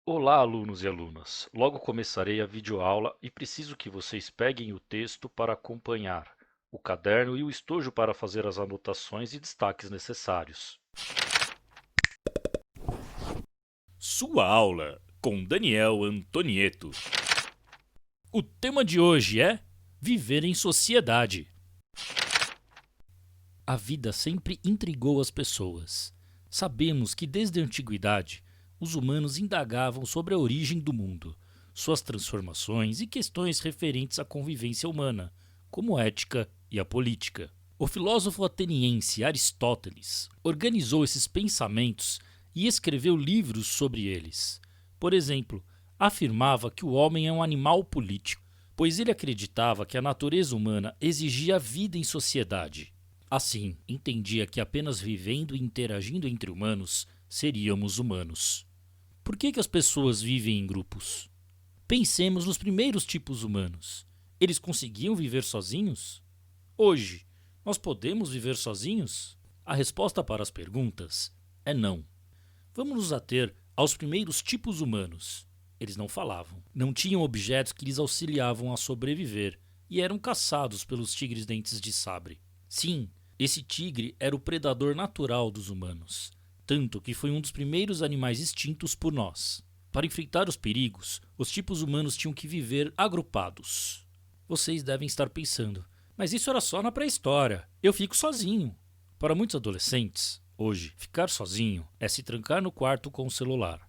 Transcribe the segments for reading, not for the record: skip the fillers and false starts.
Olá, alunos e alunas! Logo começarei a videoaula e preciso que vocês peguem o texto para acompanhar, o caderno e o estojo para fazer as anotações e destaques necessários. Sua aula com Daniel Antonieto. O tema de hoje é viver em sociedade. A vida sempre intrigou as pessoas. Sabemos que desde a antiguidade, os humanos indagavam sobre a origem do mundo, suas transformações e questões referentes à convivência humana, como ética e a política. O filósofo ateniense Aristóteles organizou esses pensamentos e escreveu livros sobre eles. Por exemplo, afirmava que o homem é um animal político, pois ele acreditava que a natureza humana exigia vida em sociedade. Assim, entendia que apenas vivendo e interagindo entre humanos seríamos humanos. Por que as pessoas vivem em grupos? Pensemos nos primeiros tipos humanos. Eles conseguiam viver sozinhos? Hoje, nós podemos viver sozinhos? A resposta para as perguntas é não. Vamos nos ater aos primeiros tipos humanos. Eles não falavam, não tinham objetos que lhes auxiliavam a sobreviver e eram caçados pelos tigres dentes de sabre. Sim, esse tigre era o predador natural dos humanos, tanto que foi um dos primeiros animais extintos por nós. Para enfrentar os perigos, os tipos humanos tinham que viver agrupados. Vocês devem estar pensando, mas isso era só na pré-história, eu fico sozinho. Para muitos adolescentes, hoje, ficar sozinho é se trancar no quarto com o celular.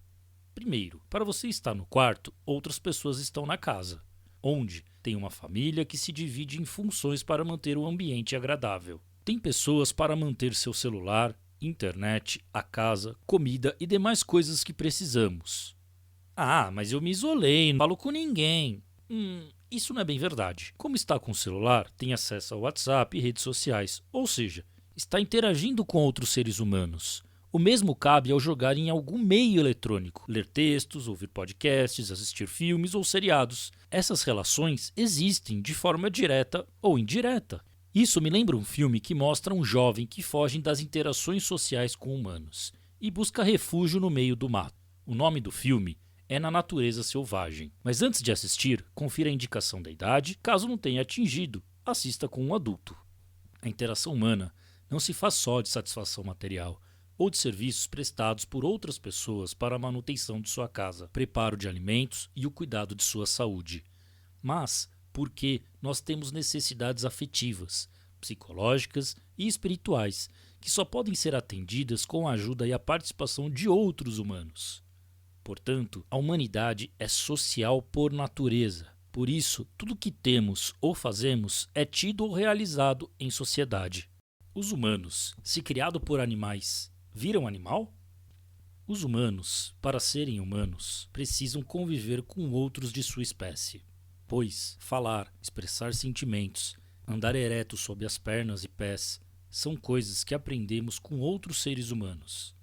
Primeiro, para você estar no quarto, outras pessoas estão na casa, onde tem uma família que se divide em funções para manter o ambiente agradável. Tem pessoas para manter seu celular, internet, a casa, comida e demais coisas que precisamos. Ah, mas eu me isolei, não falo com ninguém. Isso não é bem verdade. Como está com o celular, tem acesso ao WhatsApp e redes sociais, ou seja, está interagindo com outros seres humanos. O mesmo cabe ao jogar em algum meio eletrônico, ler textos, ouvir podcasts, assistir filmes ou seriados. Essas relações existem de forma direta ou indireta. Isso me lembra um filme que mostra um jovem que foge das interações sociais com humanos e busca refúgio no meio do mato. O nome do filme é Na Natureza Selvagem. Mas antes de assistir, confira a indicação da idade, caso não tenha atingido, assista com um adulto. A interação humana não se faz só de satisfação material ou de serviços prestados por outras pessoas para a manutenção de sua casa, preparo de alimentos e o cuidado de sua saúde, mas porque nós temos necessidades afetivas, psicológicas e espirituais que só podem ser atendidas com a ajuda e a participação de outros humanos. Portanto, a humanidade é social por natureza. Por isso, tudo que temos ou fazemos é tido ou realizado em sociedade. Os humanos, se criados por animais, viram animal? Os humanos, para serem humanos, precisam conviver com outros de sua espécie. Pois falar, expressar sentimentos, andar ereto sob as pernas e pés são coisas que aprendemos com outros seres humanos.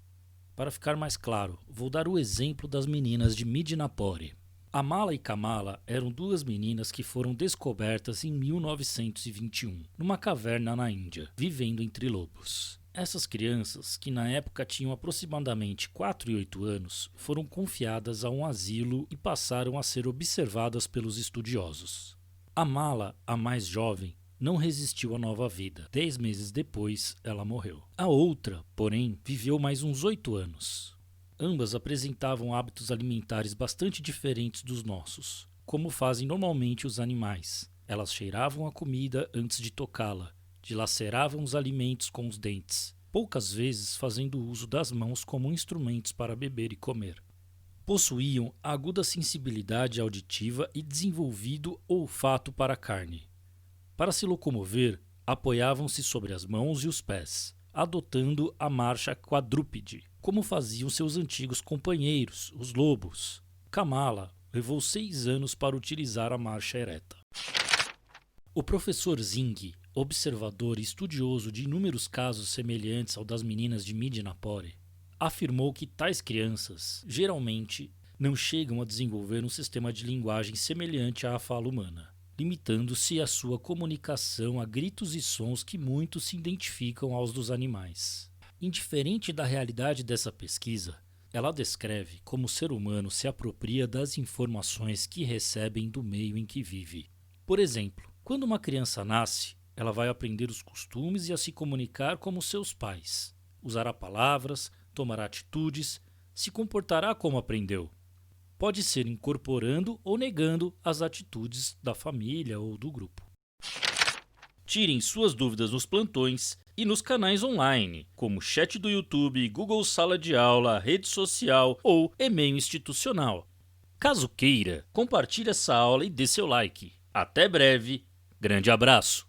Para ficar mais claro, vou dar o exemplo das meninas de Midnapore. Amala e Kamala eram duas meninas que foram descobertas em 1921, numa caverna na Índia, vivendo entre lobos. Essas crianças, que na época tinham aproximadamente 4 e 8 anos, foram confiadas a um asilo e passaram a ser observadas pelos estudiosos. Amala, a mais jovem, não resistiu à nova vida. 10 meses depois, ela morreu. A outra, porém, viveu mais uns 8 anos. Ambas apresentavam hábitos alimentares bastante diferentes dos nossos, como fazem normalmente os animais. Elas cheiravam a comida antes de tocá-la, dilaceravam os alimentos com os dentes, poucas vezes fazendo uso das mãos como instrumentos para beber e comer. Possuíam aguda sensibilidade auditiva e desenvolvido olfato para a carne. Para se locomover, apoiavam-se sobre as mãos e os pés, adotando a marcha quadrúpede, como faziam seus antigos companheiros, os lobos. Kamala levou 6 anos para utilizar a marcha ereta. O professor Zing, observador e estudioso de inúmeros casos semelhantes ao das meninas de Midnapore, afirmou que tais crianças, geralmente, não chegam a desenvolver um sistema de linguagem semelhante à fala humana, limitando-se a sua comunicação a gritos e sons que muitos se identificam aos dos animais. Indiferente da realidade dessa pesquisa, Ela descreve como o ser humano se apropria das informações que recebem do meio em que vive. Por exemplo, quando uma criança nasce, ela vai aprender os costumes e a se comunicar como seus pais. Usará palavras, tomará atitudes, se comportará como aprendeu. Pode ser incorporando ou negando as atitudes da família ou do grupo. Tirem suas dúvidas nos plantões e nos canais online, como chat do YouTube, Google Sala de Aula, rede social ou e-mail institucional. Caso queira, compartilhe essa aula e dê seu like. Até breve, grande abraço!